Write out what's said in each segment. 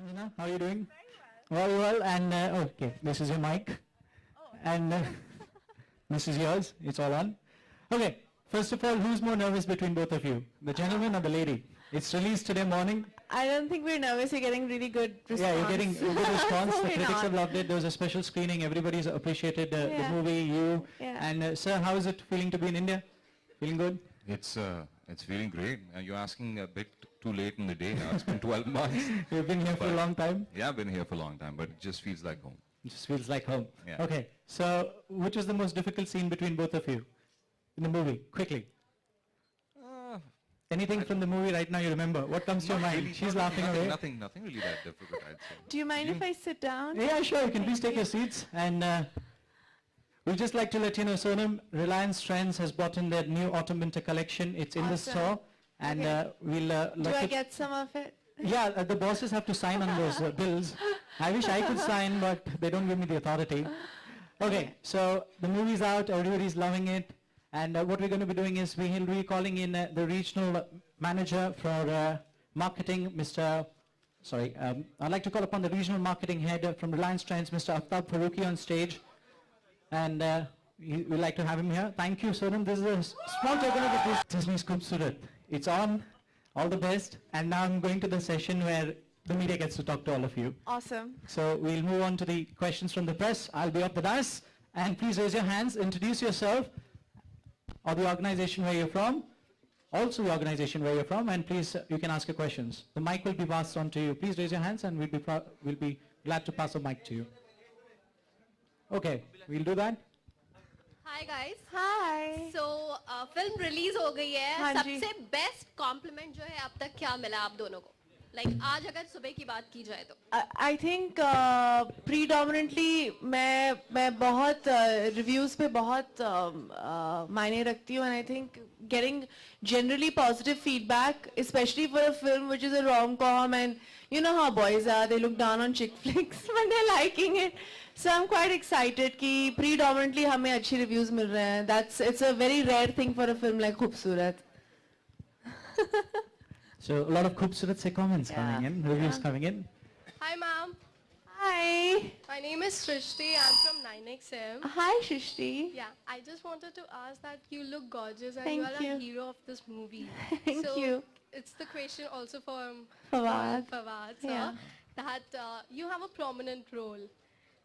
Anjana, how are you doing? Very well. And okay, this is your mic, and this is yours. It's all on. Okay. First of all, who's more nervous between both of you, the gentleman or the lady? It's released today morning. I don't think we're nervous. We're getting really good response. Yeah, you're getting a good response. No, The we're critics not. have loved it. There was a special screening. Everybody's appreciated the Yeah. movie. You Yeah. and sir, how is it feeling to be in India? Feeling good? It's feeling great. You're asking a bit too late in the day now. It's been 12 months. You've been here for a But- long time. Yeah, I've been here for a long time, but it just feels like home. It just feels like home. Yeah. Okay. So, which was the most difficult scene between both of you in the movie? Quickly. Anything from the movie right now you remember? What comes to your mind? Really, She's nothing- laughing nothing, away. Nothing really that difficult, I'd say. Do you mind if I sit down? Yeah, sure. You can please take your seats. And we'd just like to let you know, Sonam, Reliance Trends has brought in their new autumn-winter collection. It's in the Awesome. store. And Okay. we'll Do like I to... get some of it? Yeah, the bosses have to sign on those bills. I wish I could sign, but they don't give me the authority. Okay, so the movie's out. Everybody's loving it. And what we're going to be doing is we'll be calling in the regional manager for marketing, Mr. Sorry, I'd like to call upon the regional marketing head from Reliance Trends, Mr. Aftab Faruqi, on stage. And we'd like to have him here. Thank you, Sonam. This is a small token of appreciation. Disney's Khoobsurat. It's on. All the best. And now I'm going to the session where the media gets to talk to all of you. Awesome. So we'll move on to the questions from the press. I'll be up the dais. And please raise your hands, introduce yourself, or the organization where you're from, also the organization where you're from, and please, you can ask your questions. The mic will be passed on to you. Please raise your hands and we'll be glad to pass the mic to you. Okay, we'll do that. Hi guys Hi. So film release हो गई है हाँ जी। सबसे best compliment जो है अब तक क्या मिला आप दोनों को लाइक आज अगर सुबह की बात की जाए तो I think predominantly मैं बहुत reviews पे बहुत मायने रखती हूँ, and I think getting generally positive feedback, especially for a film which is a rom-com, and you know how boys are, they look down on chick flicks when they're liking it. So I'm quite excited कि predominantly हमें अच्छी reviews मिल रहे हैं. It's a very rare thing for a film like Khoobsurat. So a lot of Khoobsurat se comments coming in, reviews coming in. Hi ma'am Hi. My name is Srishti I am from 9XM Hi, Shrishti. Yeah, I just wanted to ask that you look gorgeous and Thank you are you. a hero of this movie. Thank so you. It's the question also for Fawad. Fawad, sir, Yeah. that you have a prominent role.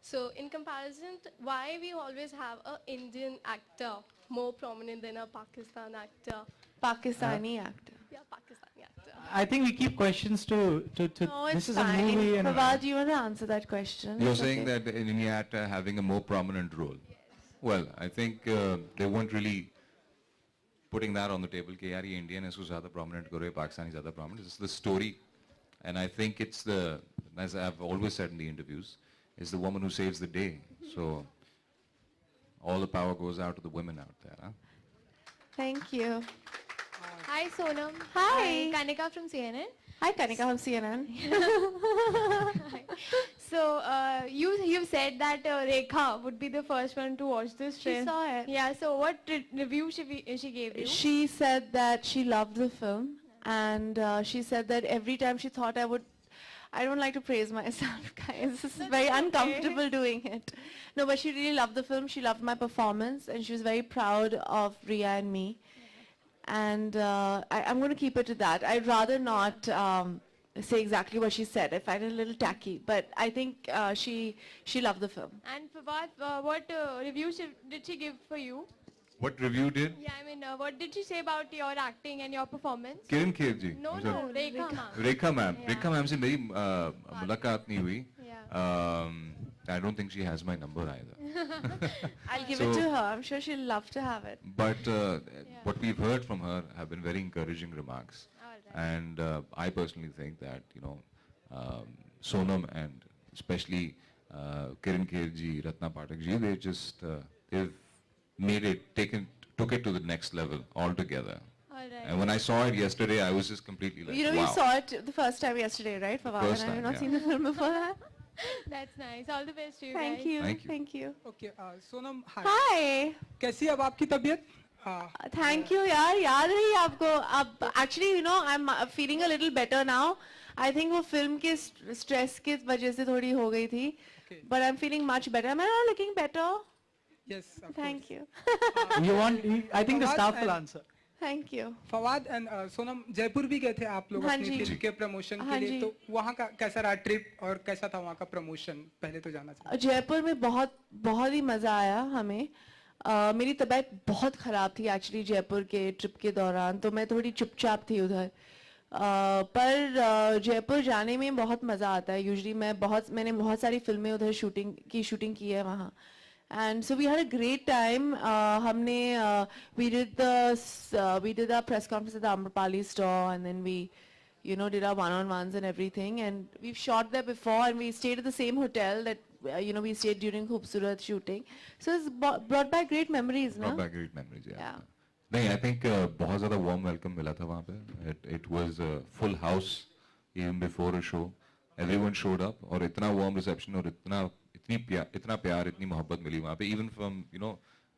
So in comparison, why we always have a Indian actor more prominent than a Pakistan actor? Pakistani actor. Yeah, Pakistani actor. I think we keep questions to No, this it's is a fine. movie and Fawad, do you want to answer that question? You're It's saying okay. that in India actor having a more prominent role. Well, I think they weren't really putting that on the table. कि यार ये Indian है, इसको ज़्यादा prominent करो, ये Pakistani ज़्यादा prominent. It's the story, and I think it's the, as I've always said in the interviews, it's the woman who saves the day. So all the power goes out to the women out there. Huh? Thank you. Hi Sonam. Hi. Kanika from CNN. Hi, Kanika from CNN. So you said that Rekha would be the first one to watch this She film. saw it. Yeah. So what review she gave you? She said that she loved the film, and she said that every time she thought I don't like to praise myself, guys. This is very uncomfortable doing it. No, but she really loved the film. She loved my performance, and she was very proud of Ria and me. And I'm going to keep it to that. I'd rather not say exactly what she said. I find it a little tacky, but I think she loved the film. And Fawad, what review did she give for you? What review did? Yeah, I mean, what did she say about your acting and your performance? Kiran Kher ji. No, I'm sorry. no, Rekha ma'am. Rekha ma'am. Yeah. Rekha ma'am से मेरी मुलाकात नहीं हुई. Yeah. I don't think she has my number either. I'll give So- it to her. I'm sure she'll love to have it. But what we've heard from her have been very encouraging remarks. Alright. And I personally think that, you know, Sonam and especially Kiran Kher ji, Ratna Pathak ji, they just, they've made it, took it to the next level altogether. Alright. And when I saw it yesterday, I was just completely like, You know, wow. you saw it the first time yesterday, right, Fawad? First And I have time, not yeah. seen the film before that. That's nice. All the best to you Thank guys. you. Thank you. Thank you. Okay Sonam hi Hi. कैसी है अब आपकी तबीयत Thank you, यार याद रही आपको अब actually you know I'm feeling a little better now. I think वो film के stress के वजह से थोड़ी हो गई थी. Okay. But I'm feeling much better. Am I not looking better? Yes, of Thank course. you. You want? I think the Fawad staff will and- answer. Thank you. Fawad and Sonam Jaipur भी गए थे आप लोग हाँ अपनी जी। फिल्म के प्रमोशन हाँ के लिए, जी। तो वहाँ का कैसा रहा ट्रिप और कैसा था वहाँ का प्रमोशन, पहले तो जानना चाहिए। जयपुर में बहुत बहुत ही मज़ा आया हमें. मेरी तबीयत बहुत ख़राब थी एक्चुअली जयपुर के ट्रिप के दौरान, तो मैं थोड़ी चुपचाप थी उधर. पर जयपुर जाने में बहुत मज़ा आता है. यूजुअली मैंने बहुत सारी फिल्में उधर शूटिंग की है वहाँ. And so we had a great time. We did our press conference at the Amrapali store, and then we, did our one-on-ones and everything. And we've shot there before, and we stayed at the same hotel that we stayed during Khoobsurat shooting. So it's brought back great memories, Brought no? back great memories, yeah. Yeah. नहीं, I think बहुत ज़्यादा warm welcome मिला था वहाँ पे. It was a full house even before a show. Everyone showed up और इतना warm reception और इतना प्यार, इतनी मोहब्बत मिली वहाँ पे, even from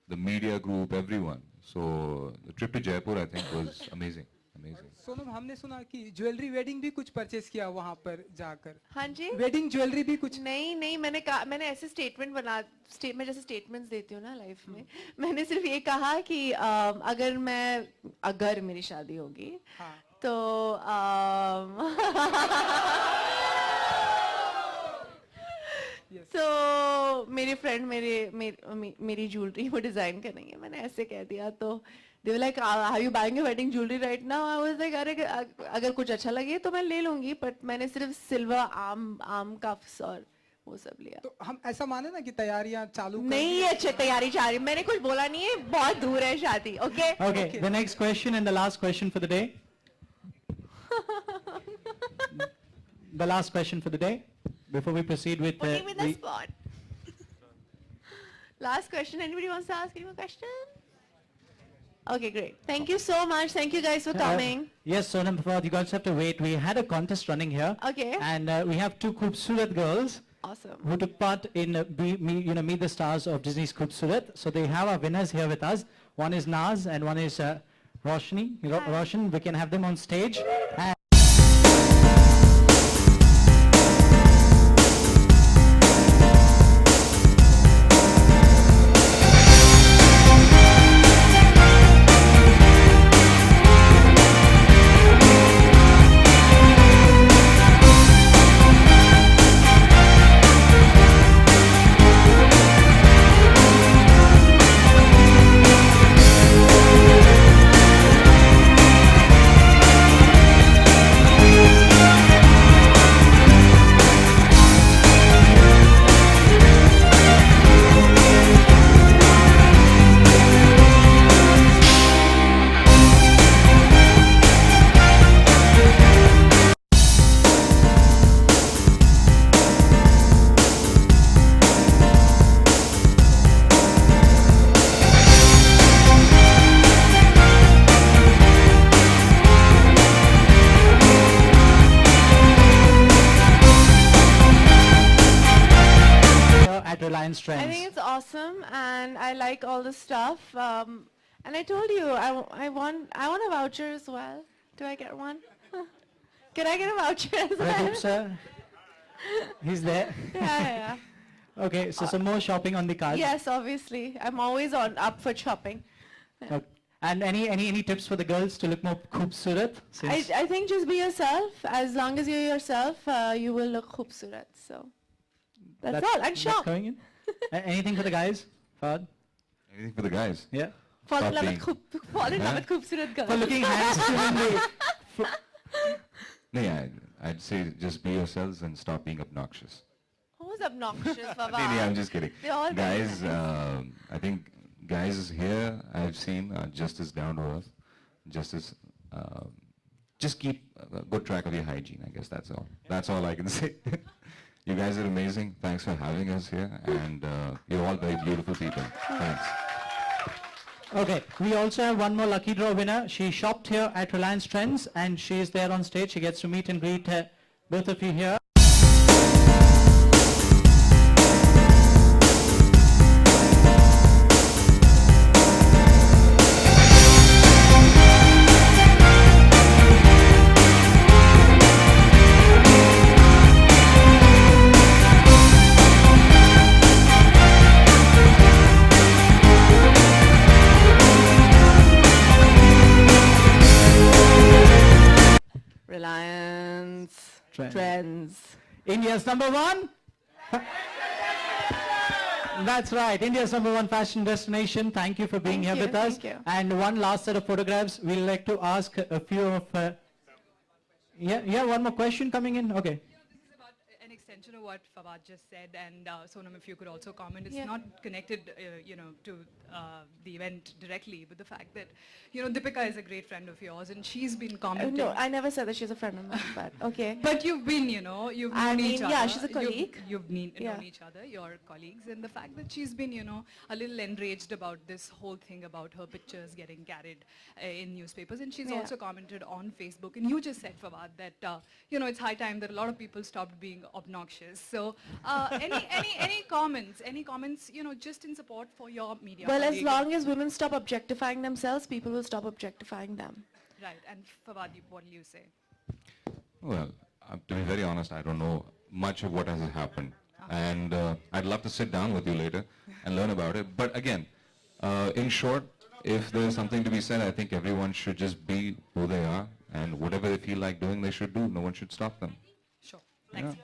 the media group, everyone. So the trip to Jaipur, I think, was amazing. Sonam, हमने सुना कि ज्वेलरी वेडिंग भी कुछ परचेस किया वहाँ पर जाकर. हाँ जी. वेडिंग ज्वेलरी भी कुछ. नहीं, मैंने ऐसे स्टेटमेंट मैं जैसे स्टेटमेंट्स देती हूँ ना लाइफ में, मैंने सिर्फ ये कहा कि अगर मेरी शादी होगी, हाँ. तो Yes. तो मेरे फ्रेंड मेरी ज्वेलरी वो डिजाइन करेंगे. मैंने ऐसे कह दिया, तो they were like, are you buying a wedding jewelry right now? I was like, अगर कुछ अच्छा लगे तो मैं ले लूंगी, बट मैंने सिर्फ सिल्वर आर्म कफ्स और वो सब लिया. तो हम ऐसा माने ना कि तैयारियां चालू कर नहीं, अच्छे तैयारी चाह रही. मैंने कुछ बोला नहीं है, बहुत दूर है शादी. Okay. Okay, the next question and the last question for the day. The last question for the day. Before we proceed with Putting me in the spot. Last question. Anybody wants to ask you a question? Okay, great. Thank you so much. Thank you guys for coming. Yes, Sonam Fawad, you guys have to wait. We had a contest running here. Okay. And we have two Khoobsurat girls Awesome. who took part in Meet the Stars of Disney's Khoobsurat. So they have our winners here with us. One is Naz and one is Roshni. Roshan, we can have them on stage. And at Reliance I Trends. think it's awesome, and I like all the stuff. And I told you, I want a voucher as well. Do I get one? Can I get a voucher as well? Pradeep sir, he's there. Yeah. Okay, so some more shopping on the cards. Yes, obviously. I'm always up for shopping. Okay. And any tips for the girls to look more Khoobsurat? Since I think just be yourself. As long as you're yourself, you will look Khoobsurat. So that's all. And that's shop. going in. Anything for the guys? Fahad? Anything for the guys? Yeah. Fall in Stop love being- with fall in love with Khoobsurat girls. For looking handsome in the... No, I'd say just be yourselves and stop being obnoxious. Who's obnoxious, Baba? No, I'm just kidding. They're all very Guys, nice. I think guys here I've seen are just as down to earth, just as just keep a good track of your hygiene. I guess that's all. That's all I can say. You guys are amazing. Thanks for having us here, and you're all very beautiful people. Thanks. Okay, we also have one more lucky draw winner. She shopped here at Reliance Trends and she is there on stage. She gets to meet and greet both of you here. is. India's number one? That's right, India's number one fashion destination. Thank you for being Thank here you, with us. thank you. And one last set of photographs. We'd like to ask a few of... yeah, one more question coming in. Okay. This is about an extension of what Fawad just said, and Sonam, if you could also comment. It's Yeah. not connected, to the event directly, but the fact that, Deepika is a great friend of yours, and she's been commenting. No, I never said that she's a friend of mine, but okay. But you've been, you've I known each mean, other. yeah, she's a colleague. You've Yeah. known each other, your colleagues, and the fact that she's been, a little enraged about this whole thing about her pictures getting carried in newspapers, and she's Yeah. also commented on Facebook. And you just said, Fawad, that it's high time that a lot of people stopped being obnoxious. So, any comments? Any comments? Just in support for your media. Well, as colleague? long as women stop objectifying themselves, people will stop objectifying them. Right. And Fawad, what do you say? Well, to be very honest, I don't know much of what has happened. And I'd love to sit down with you later and learn about it. But again, in short, if there's something to be said, I think everyone should just be who they are. And whatever they feel like doing, they should do. No one should stop them. Sure. Thanks. Yeah.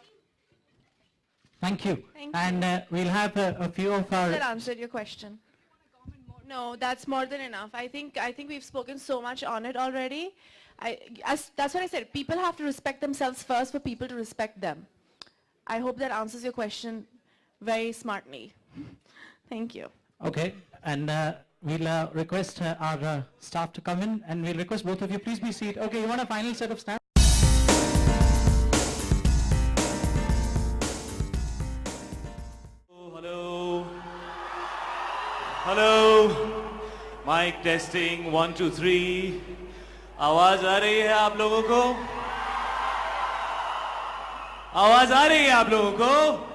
Thank you. Thank And we'll have a few of That our... answered your question. No, that's more than enough. I think we've spoken so much on it already. That's what I said. People have to respect themselves first for people to respect them. I hope that answers your question very smartly. Thank you. Okay, and we'll request our staff to come in, and we'll request both of you, please be seated. Okay, you want a final set of stamps? Hello. Hello. Mic testing 1 2 3. आवाज आ रही है आप लोगों को? आवाज आ रही है आप लोगों को?